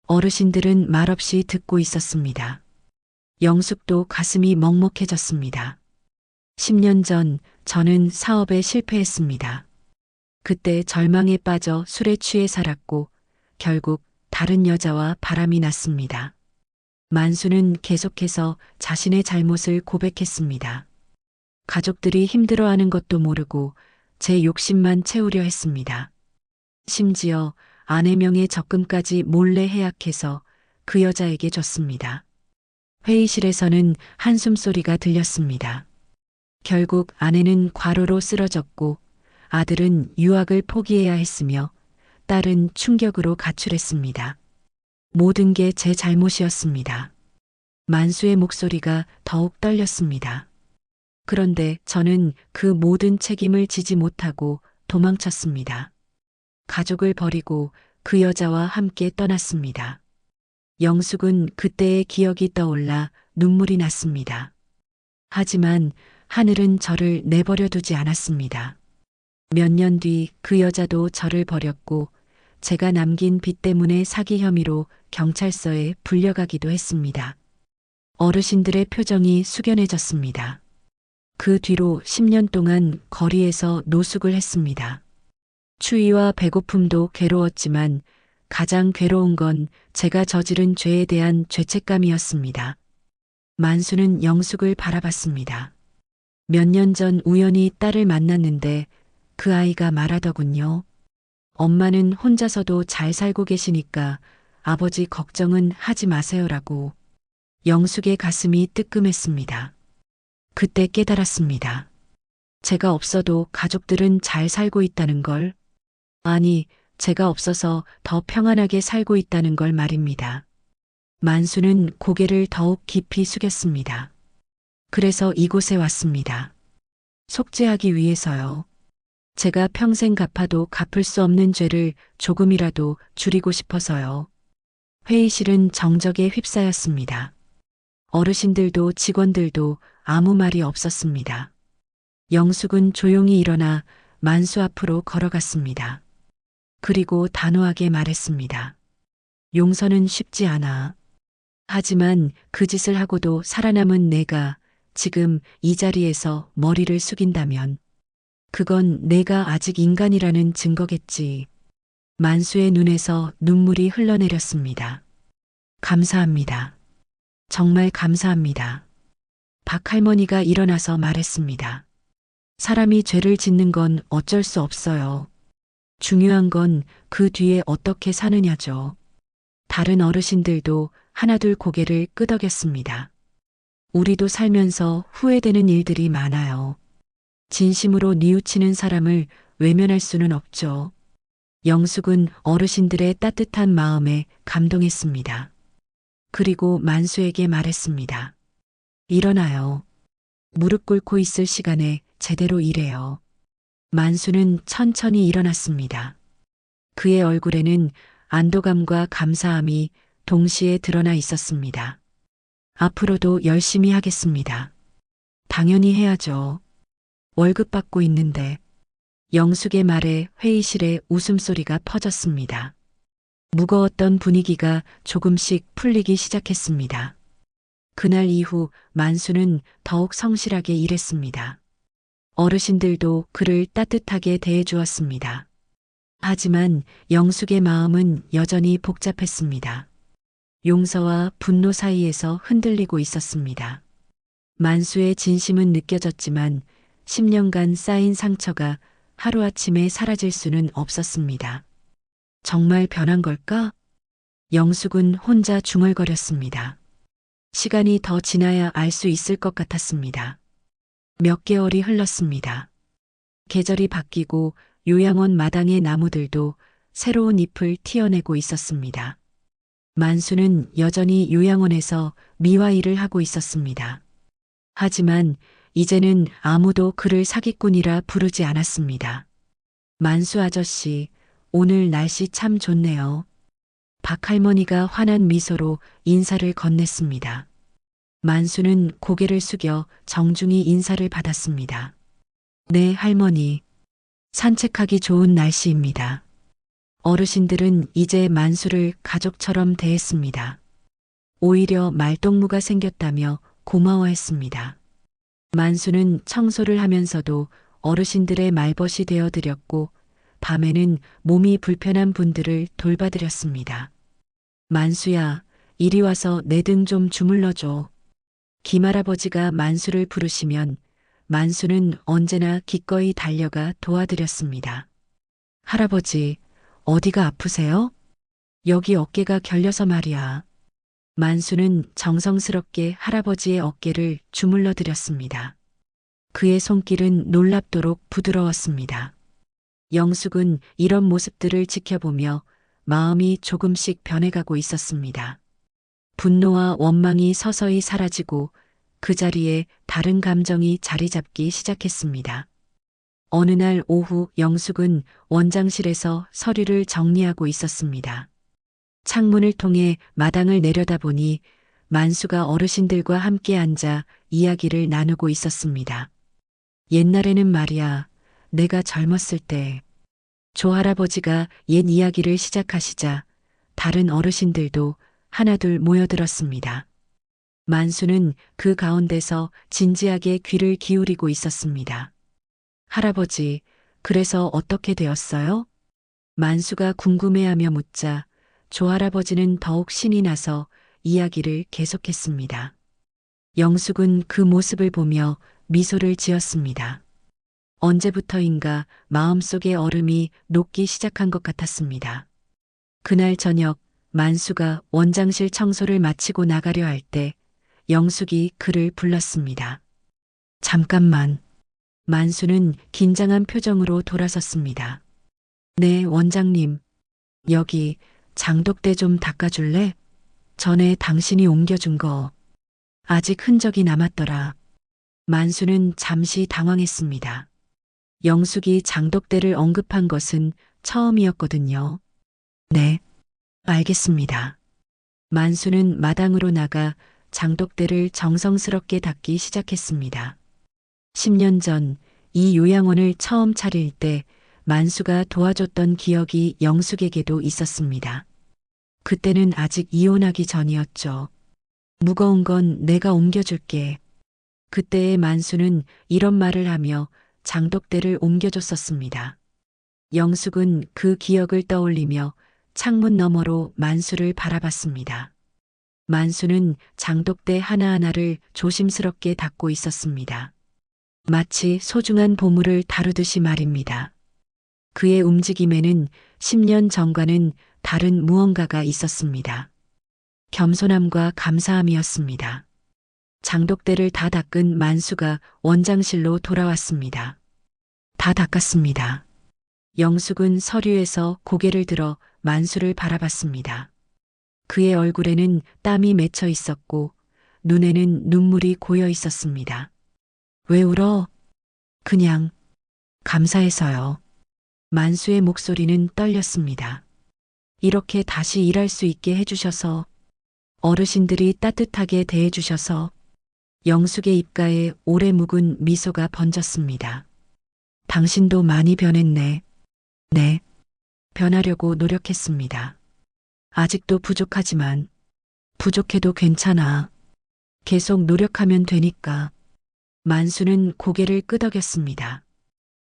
어르신들은 말없이 듣고 있었습니다. 영숙도 가슴이 먹먹해졌습니다. 10년 전 저는 사업에 실패했습니다. 그때 절망에 빠져 술에 취해 살았고 결국 다른 여자와 바람이 났습니다. 만수는 계속해서 자신의 잘못을 고백했습니다. 가족들이 힘들어하는 것도 모르고 제 욕심만 채우려 했습니다. 심지어 아내 명의 적금까지 몰래 해약해서 그 여자에게 줬습니다. 회의실에서는 한숨소리가 들렸습니다. 결국 아내는 과로로 쓰러졌고 아들은 유학을 포기해야 했으며 딸은 충격으로 가출했습니다. 모든 게 제 잘못이었습니다. 만수의 목소리가 더욱 떨렸습니다. 그런데 저는 그 모든 책임을 지지 못하고 도망쳤습니다. 가족을 버리고 그 여자와 함께 떠났습니다. 영숙은 그때의 기억이 떠올라 눈물이 났습니다. 하지만 하늘은 저를 내버려 두지 않았습니다. 몇 년 뒤 그 여자도 저를 버렸고 제가 남긴 빚 때문에 사기 혐의로 경찰서에 불려가기도 했습니다. 어르신들의 표정이 숙연해졌습니다. 그 뒤로 10년 동안 거리에서 노숙을 했습니다. 추위와 배고픔도 괴로웠지만 가장 괴로운 건 제가 저지른 죄에 대한 죄책감이었습니다. 만수는 영숙을 바라봤습니다. 몇 년 전 우연히 딸을 만났는데 그 아이가 말하더군요. 엄마는 혼자서도 잘 살고 계시니까 아버지 걱정은 하지 마세요라고. 영숙의 가슴이 뜨끔했습니다. 그때 깨달았습니다. 제가 없어도 가족들은 잘 살고 있다는 걸. 아니, 제가 없어서 더 평안하게 살고 있다는 걸 말입니다. 만수는 고개를 더욱 깊이 숙였습니다. 그래서 이곳에 왔습니다. 속죄하기 위해서요. 제가 평생 갚아도 갚을 수 없는 죄를 조금이라도 줄이고 싶어서요. 회의실은 정적에 휩싸였습니다. 어르신들도 직원들도 아무 말이 없었습니다. 영숙은 조용히 일어나 만수 앞으로 걸어갔습니다. 그리고 단호하게 말했습니다. 용서는 쉽지 않아. 하지만 그 짓을 하고도 살아남은 내가 지금 이 자리에서 머리를 숙인다면 그건 내가 아직 인간이라는 증거겠지. 만수의 눈에서 눈물이 흘러내렸습니다. 감사합니다. 정말 감사합니다. 박 할머니가 일어나서 말했습니다. 사람이 죄를 짓는 건 어쩔 수 없어요. 중요한 건 그 뒤에 어떻게 사느냐죠. 다른 어르신들도 하나둘 고개를 끄덕였습니다. 우리도 살면서 후회되는 일들이 많아요. 진심으로 뉘우치는 사람을 외면할 수는 없죠. 영숙은 어르신들의 따뜻한 마음에 감동했습니다. 그리고 만수에게 말했습니다. 일어나요. 무릎 꿇고 있을 시간에 제대로 일해요. 만수는 천천히 일어났습니다. 그의 얼굴에는 안도감과 감사함이 동시에 드러나 있었습니다. 앞으로도 열심히 하겠습니다. 당연히 해야죠. 월급 받고 있는데. 영숙의 말에 회의실에 웃음소리가 퍼졌습니다. 무거웠던 분위기가 조금씩 풀리기 시작했습니다. 그날 이후 만수는 더욱 성실하게 일했습니다. 어르신들도 그를 따뜻하게 대해주었습니다. 하지만 영숙의 마음은 여전히 복잡했습니다. 용서와 분노 사이에서 흔들리고 있었습니다. 만수의 진심은 느껴졌지만 10년간 쌓인 상처가 하루아침에 사라질 수는 없었습니다. 정말 변한 걸까? 영숙은 혼자 중얼거렸습니다. 시간이 더 지나야 알 수 있을 것 같았습니다. 몇 개월이 흘렀습니다. 계절이 바뀌고 요양원 마당의 나무들도 새로운 잎을 틔어내고 있었습니다. 만수는 여전히 요양원에서 미화 일을 하고 있었습니다. 하지만 이제는 아무도 그를 사기꾼이라 부르지 않았습니다. 만수 아저씨, 오늘 날씨 참 좋네요. 박 할머니가 환한 미소로 인사를 건넸습니다. 만수는 고개를 숙여 정중히 인사를 받았습니다. 네, 할머니. 산책하기 좋은 날씨입니다. 어르신들은 이제 만수를 가족처럼 대했습니다. 오히려 말동무가 생겼다며 고마워했습니다. 만수는 청소를 하면서도 어르신들의 말벗이 되어드렸고 밤에는 몸이 불편한 분들을 돌봐드렸습니다. 만수야, 이리 와서 내 등 좀 주물러줘. 김할아버지가 만수를 부르시면 만수는 언제나 기꺼이 달려가 도와드렸습니다. 할아버지, 어디가 아프세요? 여기 어깨가 결려서 말이야. 만수는 정성스럽게 할아버지의 어깨를 주물러 드렸습니다. 그의 손길은 놀랍도록 부드러웠습니다. 영숙은 이런 모습들을 지켜보며 마음이 조금씩 변해가고 있었습니다. 분노와 원망이 서서히 사라지고 그 자리에 다른 감정이 자리 잡기 시작했습니다. 어느 날 오후 영숙은 원장실에서 서류를 정리하고 있었습니다. 창문을 통해 마당을 내려다보니 만수가 어르신들과 함께 앉아 이야기를 나누고 있었습니다. 옛날에는 말이야, 내가 젊었을 때 조할아버지가 옛 이야기를 시작하시자 다른 어르신들도 하나둘 모여들었습니다. 만수는 그 가운데서 진지하게 귀를 기울이고 있었습니다. 할아버지, 그래서 어떻게 되었어요? 만수가 궁금해하며 묻자 조할아버지는 더욱 신이 나서 이야기를 계속했습니다. 영숙은 그 모습을 보며 미소를 지었습니다. 언제부터인가 마음속의 얼음이 녹기 시작한 것 같았습니다. 그날 저녁 만수가 원장실 청소를 마치고 나가려 할 때 영숙이 그를 불렀습니다. 잠깐만. 만수는 긴장한 표정으로 돌아섰습니다. 네, 원장님. 여기 장독대 좀 닦아줄래? 전에 당신이 옮겨준 거. 아직 흔적이 남았더라. 만수는 잠시 당황했습니다. 영숙이 장독대를 언급한 것은 처음이었거든요. 네, 알겠습니다. 만수는 마당으로 나가 장독대를 정성스럽게 닦기 시작했습니다. 10년 전 이 요양원을 처음 차릴 때 만수가 도와줬던 기억이 영숙에게도 있었습니다. 그때는 아직 이혼하기 전이었죠. 무거운 건 내가 옮겨줄게. 그때의 만수는 이런 말을 하며 장독대를 옮겨줬었습니다. 영숙은 그 기억을 떠올리며 창문 너머로 만수를 바라봤습니다. 만수는 장독대 하나하나를 조심스럽게 닫고 있었습니다. 마치 소중한 보물을 다루듯이 말입니다. 그의 움직임에는 10년 전과는 다른 무언가가 있었습니다. 겸손함과 감사함이었습니다. 장독대를 다 닦은 만수가 원장실로 돌아왔습니다. 다 닦았습니다. 영숙은 서류에서 고개를 들어 만수를 바라봤습니다. 그의 얼굴에는 땀이 맺혀 있었고 눈에는 눈물이 고여 있었습니다. 왜 울어? 그냥 감사해서요. 만수의 목소리는 떨렸습니다. 이렇게 다시 일할 수 있게 해주셔서, 어르신들이 따뜻하게 대해주셔서. 영숙의 입가에 오래 묵은 미소가 번졌습니다. 당신도 많이 변했네. 네. 변하려고 노력했습니다. 아직도 부족하지만, 부족해도 괜찮아. 계속 노력하면 되니까. 만수는 고개를 끄덕였습니다.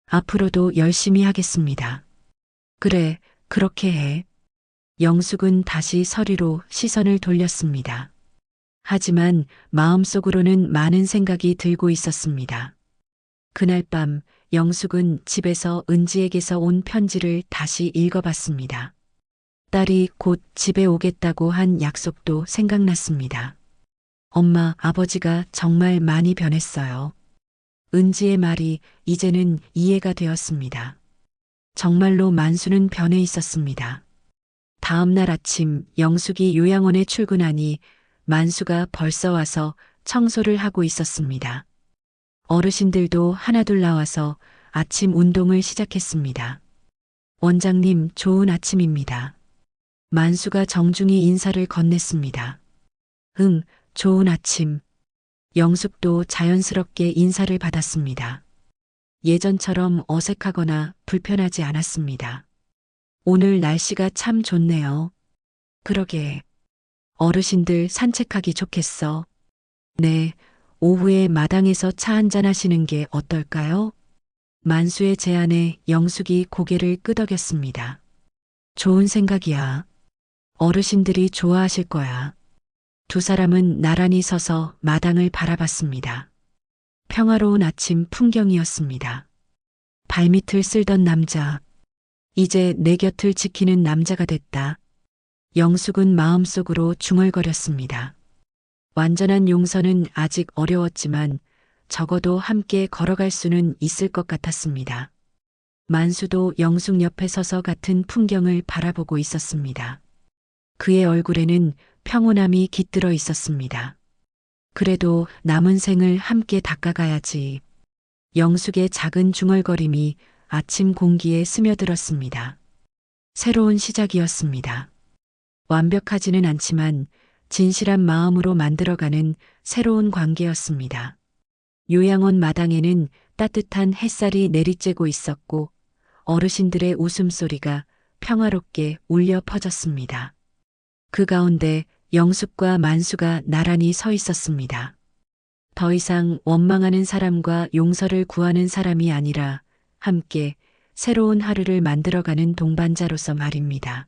앞으로도 열심히 하겠습니다. 그래, 그렇게 해. 영숙은 다시 서류로 시선을 돌렸습니다. 하지만 마음속으로는 많은 생각이 들고 있었습니다. 그날 밤 영숙은 집에서 은지에게서 온 편지를 다시 읽어봤습니다. 딸이 곧 집에 오겠다고 한 약속도 생각났습니다. 엄마, 아버지가 정말 많이 변했어요. 은지의 말이 이제는 이해가 되었습니다. 정말로 만수는 변해 있었습니다. 다음 날 아침 영숙이 요양원에 출근하니 만수가 벌써 와서 청소를 하고 있었습니다. 어르신들도 하나둘 나와서 아침 운동을 시작했습니다. 원장님, 좋은 아침입니다. 만수가 정중히 인사를 건넸습니다. 응, 좋은 아침. 영숙도 자연스럽게 인사를 받았습니다. 예전처럼 어색하거나 불편하지 않았습니다. 오늘 날씨가 참 좋네요. 그러게. 어르신들 산책하기 좋겠어. 네, 오후에 마당에서 차 한잔 하시는 게 어떨까요? 만수의 제안에 영숙이 고개를 끄덕였습니다. 좋은 생각이야. 어르신들이 좋아하실 거야. 두 사람은 나란히 서서 마당을 바라봤습니다. 평화로운 아침 풍경이었습니다. 발밑을 쓸던 남자. 이제 내 곁을 지키는 남자가 됐다. 영숙은 마음속으로 중얼거렸습니다. 완전한 용서는 아직 어려웠지만 적어도 함께 걸어갈 수는 있을 것 같았습니다. 만수도 영숙 옆에 서서 같은 풍경을 바라보고 있었습니다. 그의 얼굴에는 평온함이 깃들어 있었습니다. 그래도 남은 생을 함께 닦아가야지. 영숙의 작은 중얼거림이 아침 공기에 스며들었습니다. 새로운 시작이었습니다. 완벽하지는 않지만 진실한 마음으로 만들어가는 새로운 관계였습니다. 요양원 마당에는 따뜻한 햇살이 내리쬐고 있었고 어르신들의 웃음소리가 평화롭게 울려 퍼졌습니다. 그 가운데 영숙과 만수가 나란히 서 있었습니다. 더 이상 원망하는 사람과 용서를 구하는 사람이 아니라 함께 새로운 하루를 만들어가는 동반자로서 말입니다.